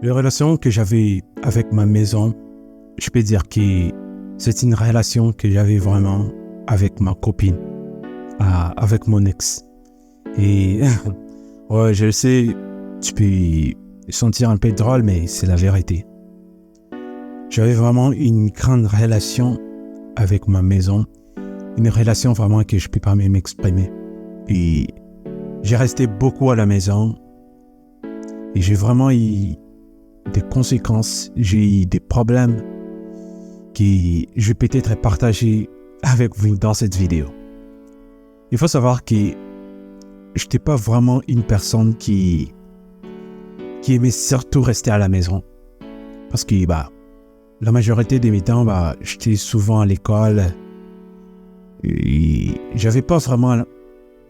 La relation que j'avais avec ma maison, je peux dire que c'est une relation que j'avais vraiment avec ma copine, avec mon ex. Et ouais, je le sais, tu peux sentir un peu drôle, mais c'est la vérité. J'avais vraiment une grande relation avec ma maison, une relation vraiment que je ne peux pas même exprimer. Et j'ai resté beaucoup à la maison et j'ai vraiment eu des conséquences, j'ai eu des problèmes que je vais peut-être partager avec vous dans cette vidéo. Il faut savoir que je n'étais pas vraiment une personne qui aimait surtout rester à la maison. Parce que la majorité de mes temps, j'étais souvent à l'école et j'avais pas vraiment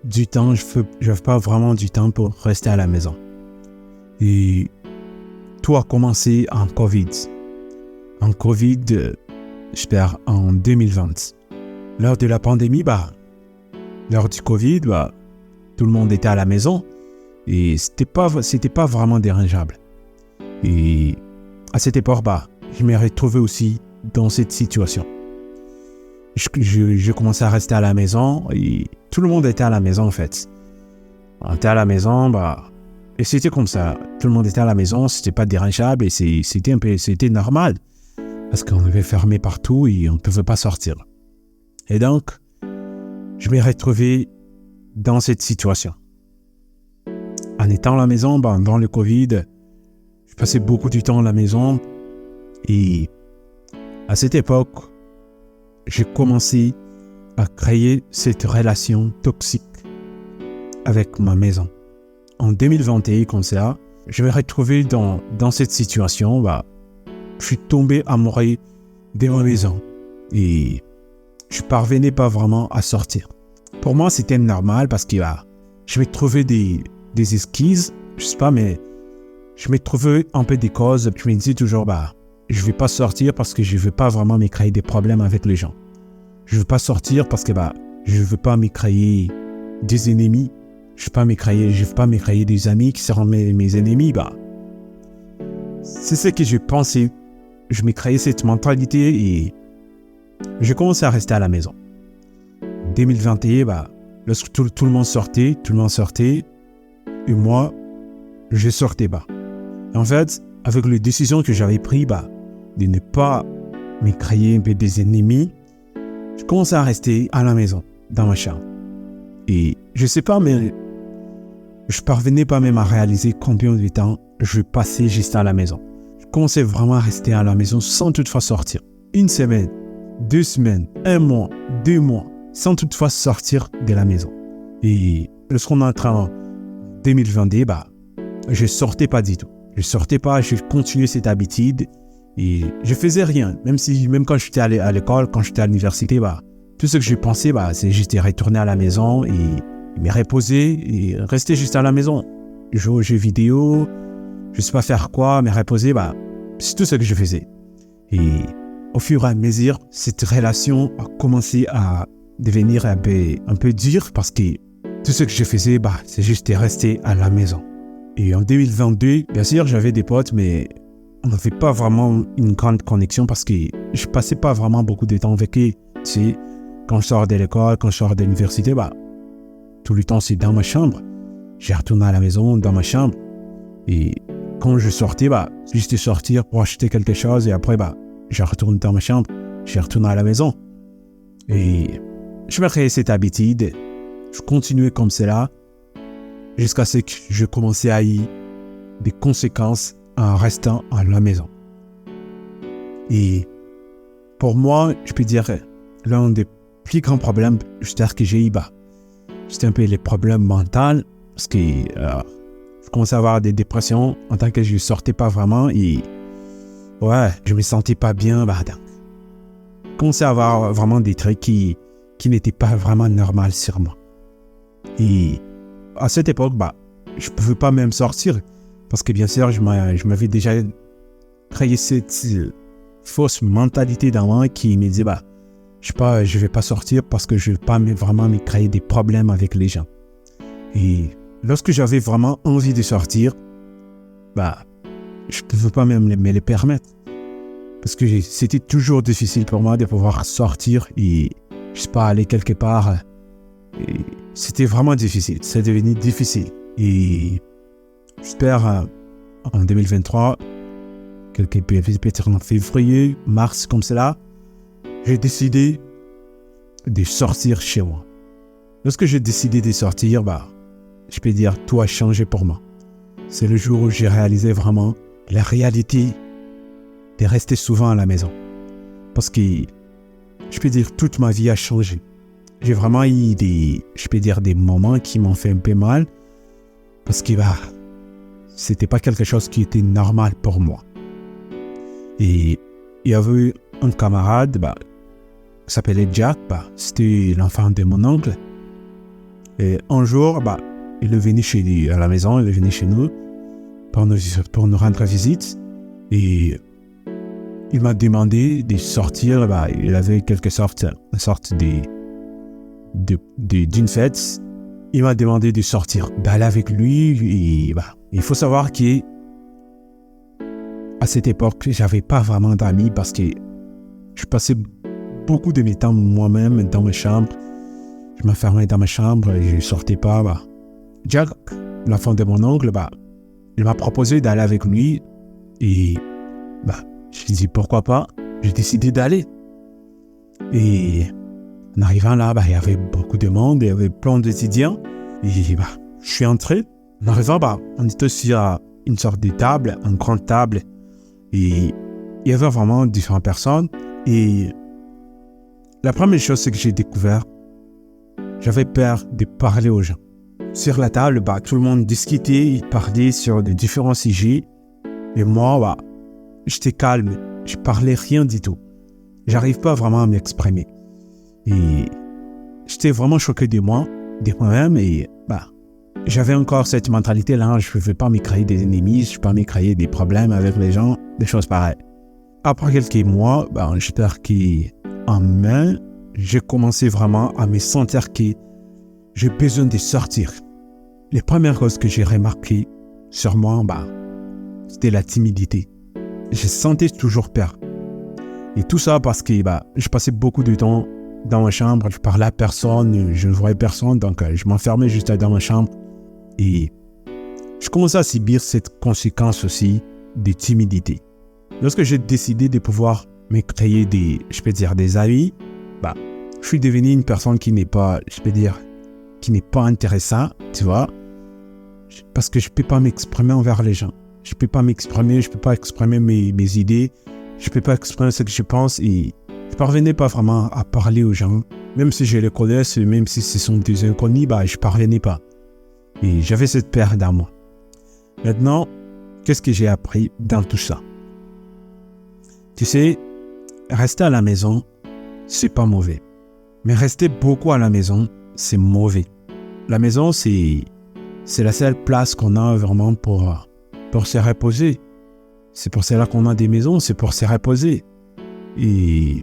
du temps, j'avais pas vraiment du temps pour rester à la maison. Et tout a commencé en COVID. En COVID, j'espère en 2020. Lors de la pandémie, lors du COVID, tout le monde était à la maison et c'était pas vraiment dérangeable. Et à cette époque, je me retrouvais aussi dans cette situation. Je commençais à rester à la maison et tout le monde était à la maison en fait. On était à la maison, et c'était comme ça. Tout le monde était à la maison, c'était pas dérangeable et c'était normal. Parce qu'on avait fermé partout et on ne pouvait pas sortir. Et donc, je me retrouvais dans cette situation. En étant à la maison, dans le Covid, je passais beaucoup de temps à la maison. Et à cette époque, j'ai commencé à créer cette relation toxique avec ma maison. En 2021, comme ça, je me retrouvais dans cette situation. Je suis tombé amoureux de ma maison et je parvenais pas vraiment à sortir. Pour moi, c'était normal parce que je me trouvais des excuses, je sais pas, mais je me trouvais un peu des causes. Je me disais toujours, je vais pas sortir parce que je veux pas vraiment me créer des problèmes avec les gens. Je veux pas sortir parce que je veux pas me créer des ennemis. Je veux pas me créer des amis qui seront mes ennemis. C'est ce que je pensais. Je me créais cette mentalité et j'ai commencé à rester à la maison. En 2021, lorsque tout le monde sortait, et moi, je sortais pas. En fait, avec les décisions que j'avais prises, de ne pas me créer des ennemis, je commençais à rester à la maison, dans ma chambre. Et je sais pas, mais je parvenais pas même à réaliser combien de temps je passais juste à la maison. Je commençais vraiment à rester à la maison sans toutefois sortir. 1 semaine, 2 semaines, 1 mois, 2 mois, sans toutefois sortir de la maison. Et lorsqu'on entre en 2022, je sortais pas du tout. Je sortais pas, je continuais cette habitude et je faisais rien. Même quand j'étais à l'école, quand j'étais à l'université, tout ce que je pensais, c'est juste retourner à la maison et me reposer et rester juste à la maison. Jouer aux jeux vidéo, je sais pas faire quoi, me reposer, c'est tout ce que je faisais. Et au fur et à mesure, cette relation a commencé à devenir un peu dure parce que tout ce que je faisais, c'est juste rester à la maison. Et en 2022, bien sûr, j'avais des potes, mais on n'avait pas vraiment une grande connexion parce que je passais pas vraiment beaucoup de temps avec eux. Tu sais, quand je sors de l'école, quand je sors de l'université, tout le temps c'est dans ma chambre. J'ai retourné à la maison, dans ma chambre. Et quand je sortais, juste sortir pour acheter quelque chose et après, je retourne dans ma chambre, je retourne à la maison. Et je me créais cette habitude. Je continuais comme cela jusqu'à ce que je commençais à y des conséquences en restant à la maison. Et pour moi, je peux dire, l'un des plus grands problèmes, j'espère que j'ai eu, c'était un peu les problèmes mentaux parce que je commençais à avoir des dépressions en tant que je ne sortais pas vraiment et je me sentais pas bien. Je commençais à avoir vraiment des trucs qui n'étaient pas vraiment normaux sur moi. Et à cette époque, je ne pouvais pas même sortir parce que bien sûr, je m'avais déjà créé cette fausse mentalité dans moi qui me disait, je ne vais pas sortir parce que je ne veux pas vraiment me créer des problèmes avec les gens. Et lorsque j'avais vraiment envie de sortir, je ne pouvais pas même me les permettre. Parce que c'était toujours difficile pour moi de pouvoir sortir et, je sais pas, aller quelque part. Et c'était vraiment difficile. C'est devenu difficile. Et j'espère en 2023, peut-être en février, mars, comme cela, j'ai décidé de sortir chez moi. Lorsque j'ai décidé de sortir, je peux dire tout a changé pour moi. C'est le jour où j'ai réalisé vraiment la réalité de rester souvent à la maison. Parce que, je peux dire, toute ma vie a changé. J'ai vraiment eu des moments qui m'ont fait un peu mal. Parce que, c'était pas quelque chose qui était normal pour moi. Et il y avait un camarade, qui s'appelait Jack, c'était l'enfant de mon oncle. Et un jour, il est venu à la maison, il est venu chez nous pour nous rendre visite. Et il m'a demandé de sortir. Il avait une sorte d'une fête. Il m'a demandé de sortir, d'aller avec lui. Et, il faut savoir qu'à cette époque, j'avais pas vraiment d'amis parce que je passais beaucoup de mes temps moi-même dans ma chambre. Je m'enfermais dans ma chambre et je ne sortais pas. Jack, l'enfant de mon oncle, il m'a proposé d'aller avec lui. Et j'ai dit pourquoi pas. J'ai décidé d'aller. Et en arrivant là, il y avait beaucoup de monde, il y avait plein d'étudiants. Et je suis entré. En arrivant, on était sur une sorte de table, une grande table. Et il y avait vraiment différentes personnes. Et la première chose que j'ai découvert, j'avais peur de parler aux gens. Sur la table, tout le monde discutait, il parlait sur de différents sujets. Et moi, j'étais calme, je parlais rien du tout. J'arrive pas vraiment à m'exprimer. Et j'étais vraiment choqué de moi-même. Et j'avais encore cette mentalité-là, je ne veux pas me créer des ennemis, je ne veux pas me créer des problèmes avec les gens, des choses pareilles. Après quelques mois, j'espère qu'en mai, j'ai commencé vraiment à me sentir que j'ai besoin de sortir. Les premières choses que j'ai remarquées sur moi, c'était la timidité. Je sentais toujours peur. Et tout ça parce que je passais beaucoup de temps dans ma chambre, je parlais à personne, je ne voyais personne, donc je m'enfermais juste dans ma chambre. Et je commençais à subir cette conséquence aussi de timidité. Lorsque j'ai décidé de pouvoir me créer des amis, je suis devenu une personne qui n'est pas, qui n'est pas intéressante, tu vois, parce que je ne peux pas m'exprimer envers les gens. Je ne peux pas m'exprimer, je ne peux pas exprimer mes idées, je ne peux pas exprimer ce que je pense et je ne parvenais pas vraiment à parler aux gens. Même si je les connais, même si ce sont des inconnus, je ne parvenais pas. Et j'avais cette peur dans moi. Maintenant, qu'est-ce que j'ai appris dans tout ça? Tu sais, rester à la maison, c'est pas mauvais. Mais rester beaucoup à la maison, c'est mauvais. La maison, c'est la seule place qu'on a vraiment pour se reposer. C'est pour cela qu'on a des maisons, c'est pour se reposer. Et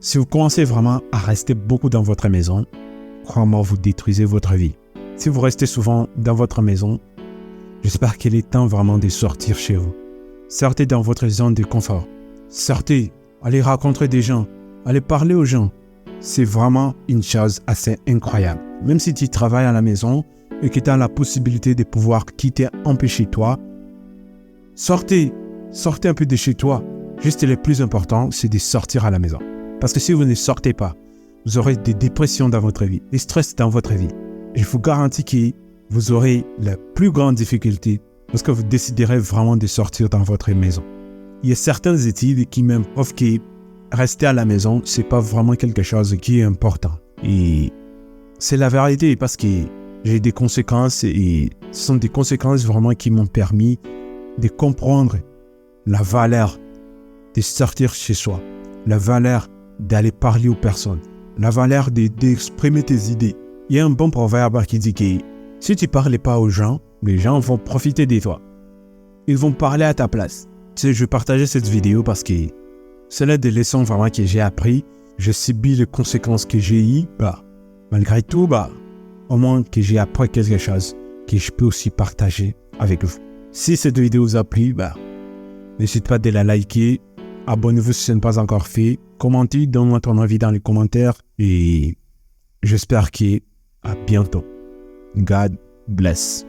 si vous commencez vraiment à rester beaucoup dans votre maison, croyez-moi, vous détruisez votre vie. Si vous restez souvent dans votre maison, j'espère qu'il est temps vraiment de sortir chez vous. Sortez dans votre zone de confort. Sortez, allez rencontrer des gens, allez parler aux gens. C'est vraiment une chose assez incroyable. Même si tu travailles à la maison et que tu as la possibilité de pouvoir quitter un peu chez toi, sortez un peu de chez toi. Juste le plus important, c'est de sortir à la maison. Parce que si vous ne sortez pas, vous aurez des dépressions dans votre vie, des stress dans votre vie. Je vous garantis que vous aurez la plus grande difficulté lorsque vous déciderez vraiment de sortir dans votre maison. Il y a certaines études qui même prouvent que rester à la maison, c'est pas vraiment quelque chose qui est important. Et c'est la vérité parce que j'ai des conséquences et ce sont des conséquences vraiment qui m'ont permis de comprendre la valeur de sortir chez soi, la valeur d'aller parler aux personnes, la valeur d'exprimer tes idées. Il y a un bon proverbe qui dit que si tu ne parles pas aux gens, les gens vont profiter de toi. Ils vont parler à ta place. Tu sais, je vais partager cette vidéo parce que c'est là des leçons vraiment que j'ai appris. Je subis les conséquences que j'ai eues. Malgré tout, au moins que j'ai appris quelque chose que je peux aussi partager avec vous. Si cette vidéo vous a plu, N'hésite pas de la liker. Abonnez-vous si ce n'est pas encore fait. Commentez, donne-moi ton avis dans les commentaires. Et j'espère qu'à bientôt. God bless.